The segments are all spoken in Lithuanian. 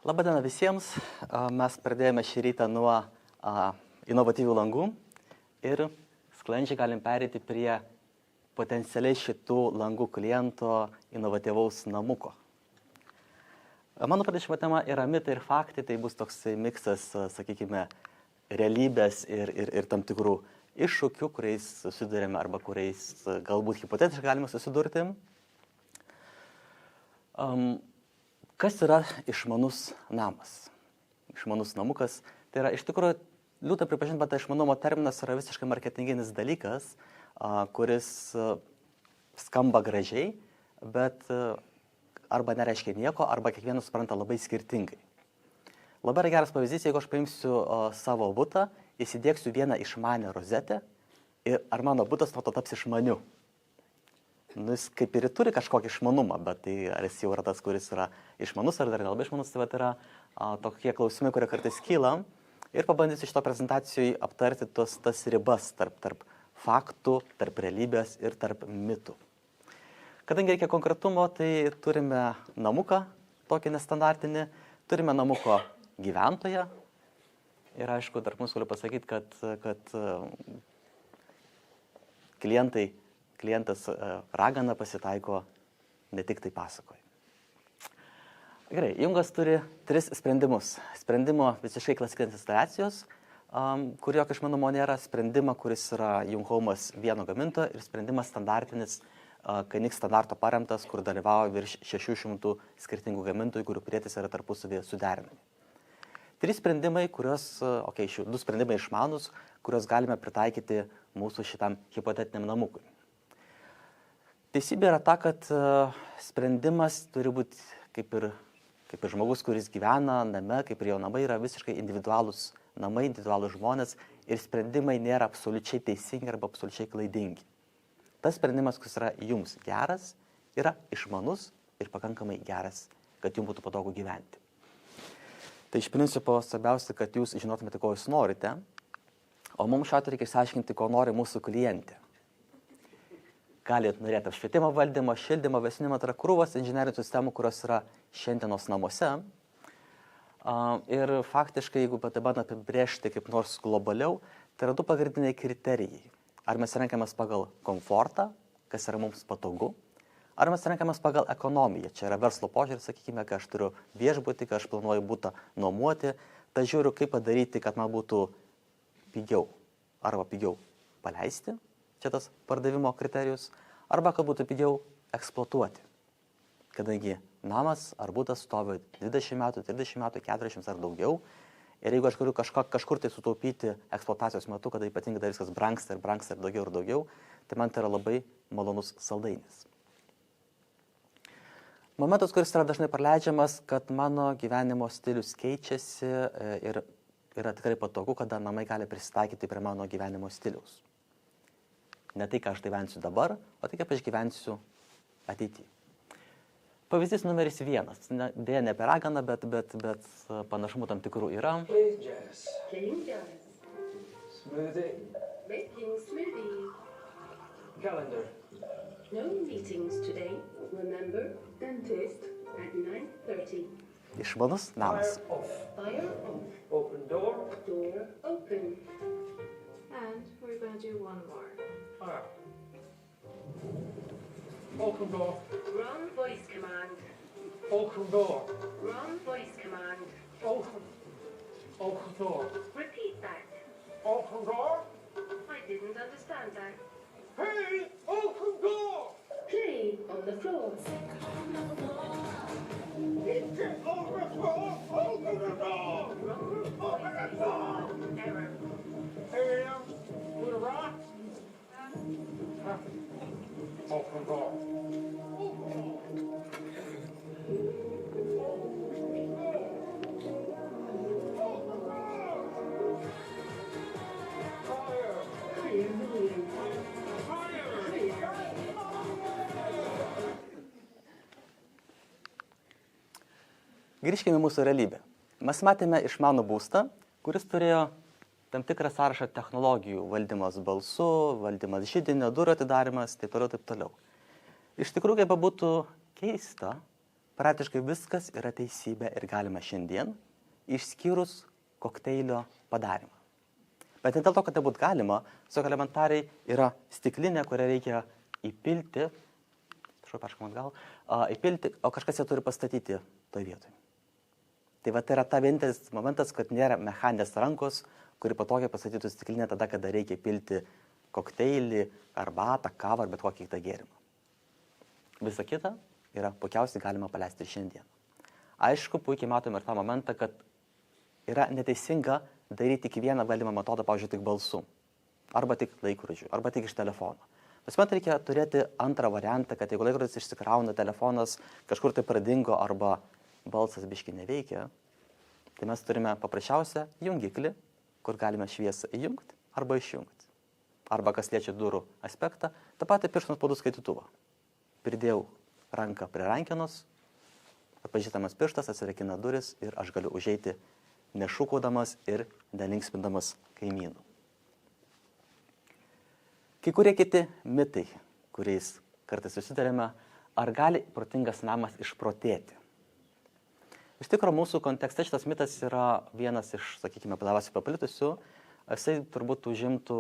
Labadiena visiems. Mes pradėjome šį rytą nuo inovatyvių langų ir sklandžiai galim pereiti prie potencialiai šitų langų kliento inovatyvaus namuko. Mano pranešimo tema yra mitai ir faktai, tai bus toks miksas, sakykime, realybės ir tam tikrų iššūkių, kuriais susidurėme arba kuriais galbūt hipotetiškai galime susidurti. Kas yra išmanus namas? Išmanus namukas. Tai yra iš tikrųjų, liūdna pripažinti, bet išmanumo terminas yra visiškai marketinginis dalykas, kuris skamba gražiai, bet arba nereiškia nieko, arba kiekvienas supranta labai skirtingai. Labai geras pavyzdys, jeigu aš paimsiu savo butą, įsidėksiu vieną išmanę rozetę ir ar mano butas nuo to taps išmaniu. Jis kaip ir turi kažkokį išmanumą, bet tai ar jis jau yra tas, kuris yra išmanus ar dar nelabai išmanus, tai yra tokie klausimai, kurie kartais kyla. Ir pabandysiu šito prezentacijai aptarti tas ribas tarp faktų, tarp realybės ir tarp mitų. Kadangi reikia konkretumo, tai turime namuką, tokį nestandartinį, turime namuko gyventoją. Ir aišku, tarp mūsų galiu pasakyti, kad klientas ragana pasitaiko ne tik tai pasakoje. Gerai, Jungas turi 3 sprendimus. Sprendimo visiškai klasikinės instaliacijos, kur jokio išmanumo nėra, sprendimą, kuris yra Junghomas vieno gamintojo ir sprendimas standartinis, KNX standarto paremtas, kur dalyvauja virš 600 skirtingų gamintojų, kurių prietaisai yra tarpusavėje suderinami. 3 sprendimai, šių 2 sprendimai išmanus, kuriuos galime pritaikyti mūsų šitam hipotetiniam namukui. Teisybė yra ta, kad sprendimas turi būti kaip ir žmogus, kuris gyvena name, kaip ir jo namai yra visiškai individualūs namai, individualūs žmonės ir sprendimai nėra absoliučiai teisingi arba absoliučiai klaidingi. Tas sprendimas, kuris yra jums geras, yra išmanus ir pakankamai geras, kad jums būtų patogu gyventi. Tai iš principo svarbiausia, kad jūs žinotumėte, ko jūs norite, o mums šiuo atveju reikia išsiaiškinti, ko nori mūsų klientė. Galit norėti apšvietimo valdymo, šildymo, vėsinimo, tai yra krūvos inžinerinių sistemų, kurios yra šiandienos namuose. Ir faktiškai, jeigu bandant apibrėžti kaip nors globaliau, tai yra 2 pagrindiniai kriterijai. Ar mes renkamės pagal komfortą, kas yra mums patogu, ar mes renkamės pagal ekonomiją. Čia yra verslo požiūris, sakykime, kai aš turiu viešbutį, kai aš planuoju butą nuomuoti, tai žiūriu, kaip padaryti, kad man būtų pigiau arba pigiau paleisti. Čia tas pardavimo kriterijus, arba kad būtų pigiau eksploatuoti. Kadangi namas ar butas stovi 20 metų, 30 metų, 40 ar daugiau, ir jeigu aš galiu kažkur tai sutaupyti eksploatacijos metu, kada ypatingai dar viskas brangsta ir daugiau, tai man tai yra labai malonus saldainis. Momentas, kuris yra dažnai praleidžiamas, kad mano gyvenimo stilius keičiasi ir yra tikrai patogu, kada namai gali prisitaikyti prie mano gyvenimo stiliaus. Ne tai, ką aš gyvensiu dabar, o tai, kaip aš gyvensiu ateityje. Pavyzdys numeris 1. Dėja ne per raganą, bet panašumų tam tikrų yra. Clean jazz. Smoothie. Making smoothie. Calendar. No meetings today. Remember, dentist at 9:30. Išmanus namas. Fire off. Fire off. Open door. Door open. And we're going to do one more. Fire. Open door. Wrong voice command. Open door. Wrong voice command. Open. Open door. Repeat that. Open door. I didn't understand that. Hey, open door. Play on the floor. Get on the floor. Open the door. Wrong Open the voice. door. Error. Here, to the right. Open door. Clear million. Grįžkime į mūsų realybę. Mes matėme išmanų būstą, kuris turėjo tam tikrą sąrašą technologijų, valdymas balsu, valdymas židinio, durų atidarimas, taip toliau. Iš tikrųjų, kaip būtų keista, praktiškai viskas yra teisybė ir galima šiandien, išskyrus kokteilio padarimą. Bet ne dėl to, kad tai būtų galima, tiesiog elementariai yra stiklinė, kurią reikia įpilti, įpilti, o kažkas ją turi pastatyti toj vietoj. Tai va tai yra ta vienintelis momentas, kad nėra mechaninės rankos, kuri patogiai pastatytų stiklinę tada, kada reikia pilti kokteilį, arbatą, kavą ar bet kokį kitą gėrimą. Visa kita yra puikiausiai galima paleisti ir šiandien. Aišku, puikiai matome ir tą momentą, kad yra neteisinga daryti tik vieną valdymo metodą, pavyzdžiui, tik balsu, arba tik laikrodžiu, arba tik iš telefono. Visuomet reikia turėti antrą variantą, kad jeigu laikrodis išsikrauna, telefonas kažkur tai pradingo arba balsas biški neveikia, tai mes turime paprasčiausią jungiklį, kur galime šviesą įjungti arba išjungti. Arba kas liečia durų aspektą, tą patį pirštų spaudų skaitytuvą. Pridėjau ranką prie rankenos, atpažįstamas pirštas atsirakina duris ir aš galiu užeiti nešūkaudamas ir nelinksmindamas kaimynų. Kai kurie kiti mitai, kuriais kartais susitarėme, ar gali protingas namas išprotėti. Iš tikrųjų, mūsų kontekste šitas mitas yra vienas iš, sakykime, labiausiai paplitusių. Jisai turbūt užimtų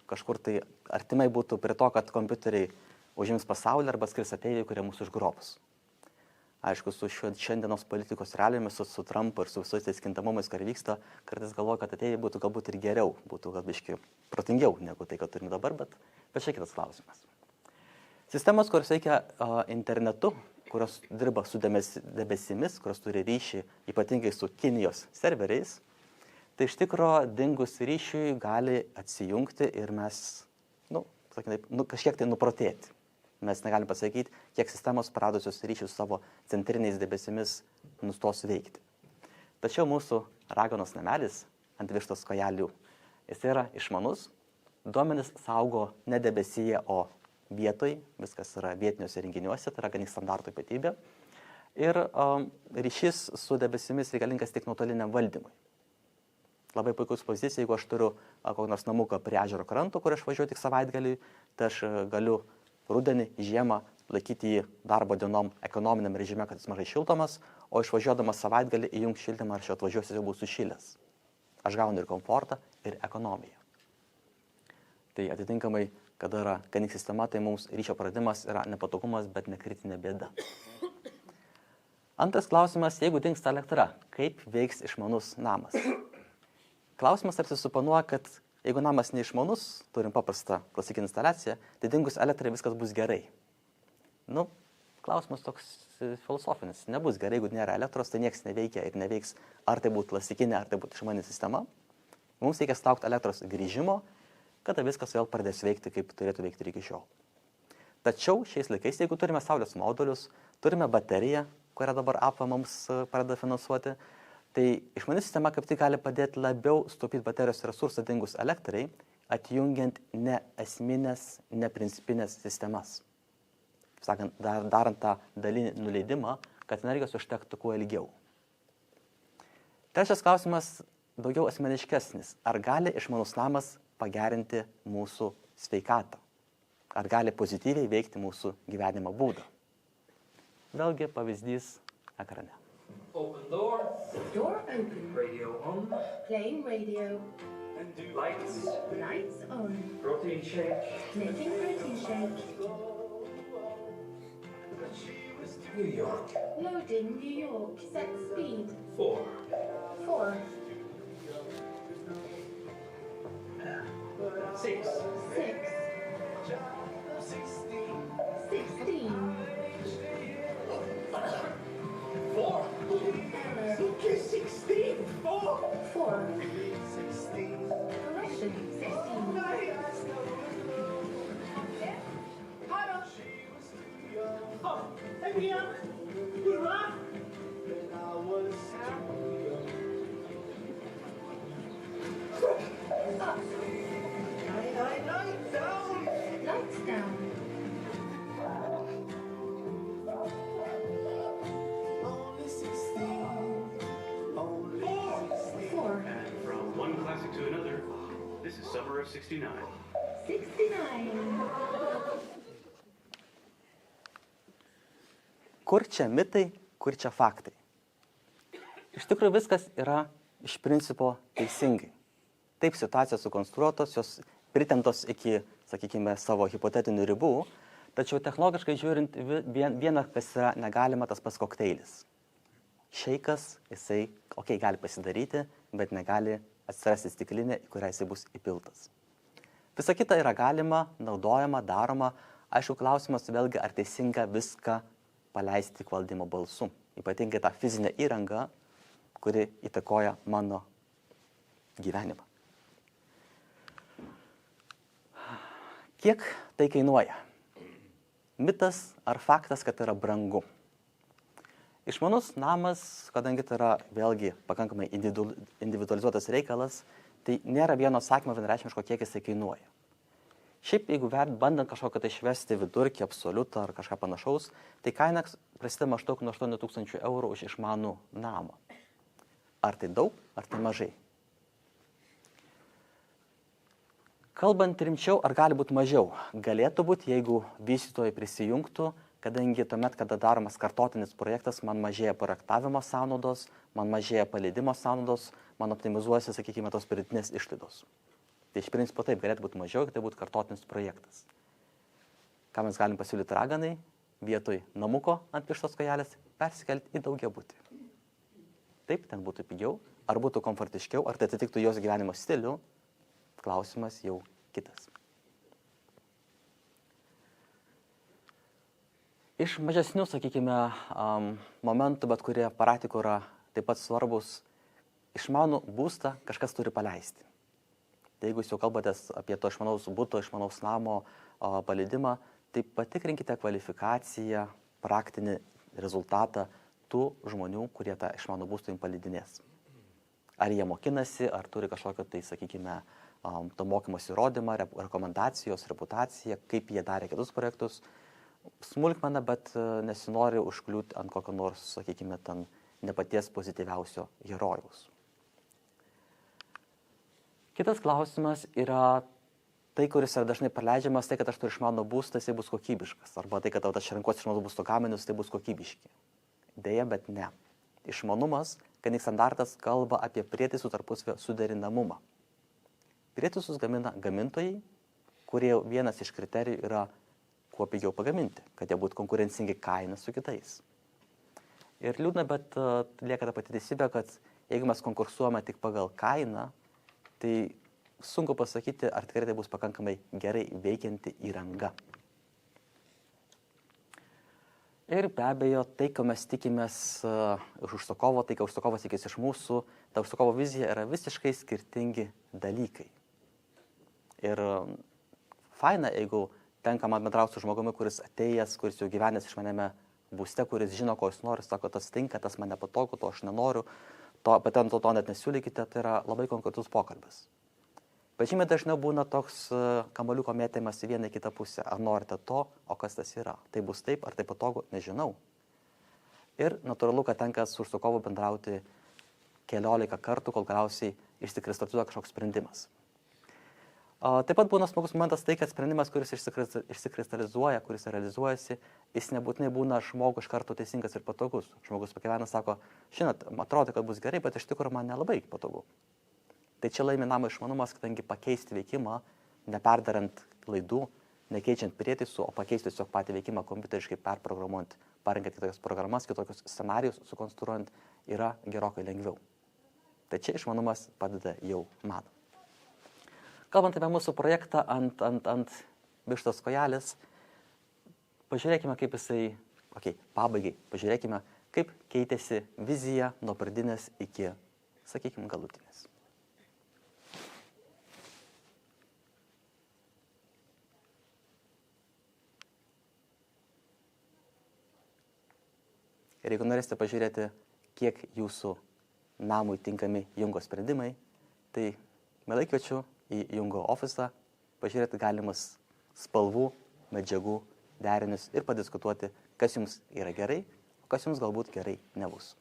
kažkur tai artimai būtų prie to, kad kompiuteriai užims pasaulį arba skris ateiviai, kurie mūsų išgrobs. Aišku, su šiandienos politikos realijomis, su Trumpu ir su visais tais kintamumais, kai vyksta, kartais galvoju, kad ateiviai būtų galbūt ir geriau, būtų gal biški protingiau negu tai, kad turime dabar, bet čia kitas klausimas. Sistemos, kurios veikia internetu, kurios dirba su debesimis, kurios turi ryšį ypatingai su Kinijos serveriais, tai iš tikro dingus ryšiui gali atsijungti ir mes, kažkiek tai nuprotėti. Mes negalim pasakyti, kiek sistemos praradusios ryšius savo centriniais debesimis nustos veikti. Tačiau mūsų raganos namelis ant vištos kojelių, jis yra išmanus, duomenis saugo ne debesyje, o vietoj, viskas yra vietiniuose renginiuose, tai yra gan standarto ypatybė. Ir ryšys su debesimis reikalingas tik nuotoliniam valdymui. Labai puikus pozicija, jeigu aš turiu kokį nors namuką prie ežero kranto, kur aš važiuoju tik savaitgalį, tai aš galiu rudenį, žiemą laikyti jį darbo dienom ekonominiam režime, kad jis mažai šildomas, o išvažiuodamas savaitgalį įjungti šildymą, aš jau atvažiuosiu, jau būsiu šilęs. Aš gaunu ir komfortą, ir ekonomiją. Tai atitinkamai, kada yra kanik sistema, tai mums ryšio praradimas yra nepatogumas, bet ne kritinė bėda. Antras klausimas, jeigu dingsta elektra, kaip veiks išmanus namas? Klausimas tarsi suponuoja, kad jeigu namas neišmanus, turim paprastą klasikinę instaliaciją, tai dingus elektrai viskas bus gerai. Klausimas toks filosofinis. Nebus gerai, jeigu nėra elektros, tai niekas neveikia ir neveiks, ar tai būtų klasikinė, ar tai būtų išmani sistema. Mums reikia laukti elektros grįžimo, kada viskas vėl pradės veikti, kaip turėtų veikti ir iki šiol. Tačiau šiais laikais, jeigu turime saulės modulius, turime bateriją, kurią dabar APA mums pradeda finansuoti, tai išmani sistema kaip tik gali padėti labiau sutaupyti baterijos resursą dingus elektrai, atjungiant ne esminės, ne principinės sistemas. Sakant, darant tą dalinį nuleidimą, kad energijos užtektų kuo ilgiau. Trečias klausimas daugiau asmeniškesnis. Ar gali išmanus namas pagerinti mūsų sveikatą? Ar gali pozityviai veikti mūsų gyvenimo būdą? Vėlgi pavyzdys ekrane. Open door, Door open. radio on, Playing radio. And do lights, Lights on. protein shake, Making protein shake. New York, Loading New York. Set speed. 4, 4. 6, 6. 16. 4. Error. Okay, 16. 4. 4. 16. Correction. 16. Oh, hey, Mia. Good luck. When I was too young. Up. Night, down. Lights down. Only 16. Only 16. 4. And from one classic to another, this is Summer of 69. 69. Kur čia mitai, kur čia faktai. Iš tikrųjų viskas yra iš principo teisingai. Taip situacijos sukonstruotos, jos pritemptos iki, sakykime, savo hipotetinių ribų, tačiau technologiškai žiūrint viena, kas yra negalima, tas pats kokteilis. Šeikas, jisai, gali pasidaryti, bet negali atsirasti stiklinė, į kurią jisai bus įpiltas. Visa kita yra galima, naudojama, daroma. Aišku, klausimas vėlgi, ar teisinga viską paleisti tik valdymo balsu. Ypatingai tą fizinę įrangą, kuri įtakoja mano gyvenimą. Kiek tai kainuoja? Mitas ar faktas, kad tai yra brangu? Išmanus namas, kadangi tai yra vėlgi pakankamai individualizuotas reikalas, tai nėra vieno atsakymo vienareikšmiško, kiek jisai kainuoja. Šiaip, jeigu bandant kažkokią tai išvesti vidurkį, absoliutą ar kažką panašaus, tai kaina prasideda maždaug nuo 8 000 eurų už išmanų namą. Ar tai daug, ar tai mažai? Kalbant rimčiau, ar gali būti mažiau? Galėtų būti, jeigu vystytojai prisijungtų, kadangi tuomet, kada daromas kartotinis projektas, man mažėja projektavimo sąnaudos, man mažėja paleidimo sąnaudos, man optimizuojasi, sakykime, tos pridėtinės išlaidos. Tai iš principo taip galėtų būti mažiau, kad tai būtų kartotinis projektas. Ką mes galim pasiūlyti raganai, vietoj namuko ant pirštos kojelės persikelti į daugiabutį. Taip, ten būtų pigiau, ar būtų komfortiškiau, ar tai atitiktų jos gyvenimo stilių, klausimas jau kitas. Iš mažesnių, sakykime, momentų, bet kurie praktikoje yra taip pat svarbus, išmanų būstą kažkas turi paleisti. Tai jeigu jūs jau kalbatės apie to išmanaus buto, išmanaus namo paleidimą, tai patikrinkite kvalifikaciją, praktinį rezultatą tų žmonių, kurie tą išmanų būstą jums paleidinės. Ar jie mokinasi, ar turi kažkokio tai, sakykime, to mokymosi įrodymą, rekomendacijos, reputaciją, kaip jie darė kitus projektus. Smulkmena, bet nesinori užkliūti ant kokio nors, sakykime, ten nepaties pozityviausio herojaus. Kitas klausimas yra tai, kuris yra dažnai praleidžiamas, tai, kad aš turiu išmanų būstą, jisai bus kokybiškas. Arba tai, kad aš renkuosi išmanų būsto gaminius, tai bus kokybiški. Deja, bet ne. Išmanumas, kadangi standartas kalba apie prietaisų tarpusavio suderinamumą. Prietaisus gamina gamintojai, kurie vienas iš kriterijų yra kuo pigiau pagaminti, kad jie būtų konkurencingi kainą su kitais. Ir liūdna, bet lieka ta pati teisybė, kad jeigu mes konkursuojame tik pagal kainą, tai sunku pasakyti, ar tikrai tai bus pakankamai gerai veikianti įranga. Ir be abejo, tai, ko mes tikimės iš užsakovo, tai, ką užsakovas tikisi iš mūsų, ta užsakovo vizija yra visiškai skirtingi dalykai. Ir faina, jeigu tenka man bendrauti su žmogumi, kuris atėjęs, kuris jau gyvenęs išmanėme būste, kuris žino, ko jis nori, sako, tas tinka, tas man nepatogu, to aš nenoriu, patent to net nesiūlykite, tai yra labai konkretus pokalbis. Bet žymiai dažniau būna toks kamuoliuko mėtymas į vieną į kitą pusę. Ar norite to, o kas tas yra? Tai bus taip, ar tai patogu, nežinau. Ir natūralu, kad tenka su užsakovu bendrauti 14 kartų, kol galiausiai išsikristalizuoja kažkoks sprendimas. Taip pat būna smagus momentas tai, kad sprendimas, kuris išsikristalizuoja, kuris realizuojasi, jis nebūtinai būna žmogui iš karto teisingas ir patogus. Žmogus pagyvena, sako, žinot, atrodo, kad bus gerai, bet iš tikrųjų man nelabai patogu. Tai čia laimi namo išmanumas, kadangi pakeisti veikimą, neperdarant klaidų, nekeičiant prietaisų, o pakeisti tiesiog patį veikimą kompiuteriškai perprogramuojant, parenkant kitokias programas, kitokius scenarijus sukonstruojant, yra gerokai lengviau. Tai čia išmanumas padeda jau man. Kalbant apie mūsų projektą ant vištos kojelės, pažiūrėkime, kaip jisai, pabaigai, pažiūrėkime, kaip keitėsi vizija nuo pradinės iki, sakykime, galutinės. Ir jeigu norėsite pažiūrėti, kiek jūsų namui tinkami Jungo sprendimai, tai mielai kviečiu į Jungo ofisą pažiūrėti galimus spalvų, medžiagų derinius ir padiskutuoti, kas jums yra gerai, o kas jums galbūt gerai nebus.